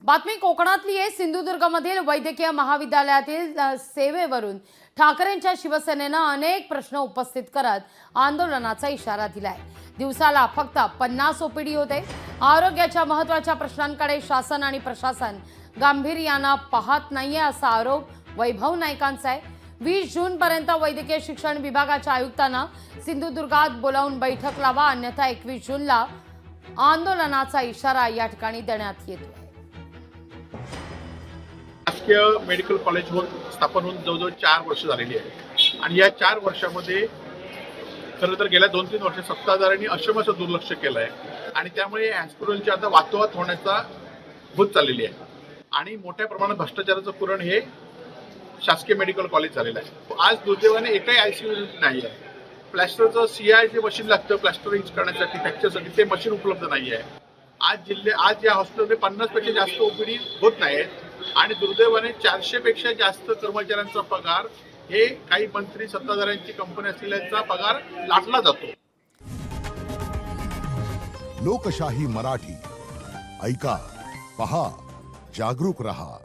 बातमी कोकणातली आहे। सिंधुदुर्गमधील वैद्यकीय महाविद्यालयातील सेवेवरून ठाकरेंच्या शिवसेनेनं अनेक प्रश्न उपस्थित करत आंदोलनाचा इशारा दिलाय। दिवसाला फक्त 50 ओपीडी होते। आरोग्याच्या महत्त्वाच्या प्रश्नांकडे शासन आणि प्रशासन गांभीर्यानं पाहत नाहीये असा आरोप वैभव नाईकांचा आहे। 20 जून पर्यंत वैद्यकीय शिक्षण विभागाच्या आयुक्तांना सिंधुदुर्गात बोलावून बैठक लावा, अन्यथा 21 जूनला आंदोलनाचा इशारा या ठिकाणी देण्यात येतो। शासकीय मेडिकल कॉलेज स्थापन होऊन जवळजवळ 4 वर्ष झालेली आहे आणि या 4 वर्षामध्ये खरं तर गेल्या 2-3 वर्ष सत्ताधाऱ्यांनी अशमचं दुर्लक्ष केलं आहे आणि त्यामुळे हॉस्पिटलची आता वातोवात होण्याचा होत चाललेली आहे आणि मोठ्या प्रमाणात भ्रष्टाचाराचं पुरण हे शासकीय मेडिकल कॉलेज झालेलं आहे। आज दुर्दैवाने एकही आयसीयू नाही आहे। प्लॅस्टरचं CI जे मशीन लागतं प्लॅस्टरिंग करण्यासाठी फ्रॅक्चरसाठी ते मशीन उपलब्ध नाही आहे। आज या हॉस्पिटलमध्ये 50 पेक्षा जास्त ओपीडी होत नाही आहेत आणि दुर्दैवाने 400 पेक्षा जास्त कर्मचाऱ्यांचा पगार हे काही मंत्री सत्ताधाऱ्यांची कंपनी असलेल्यांचा पगार लाटला जातो। लोकशाही मराठी ऐका, पहा, जागरूक रहा।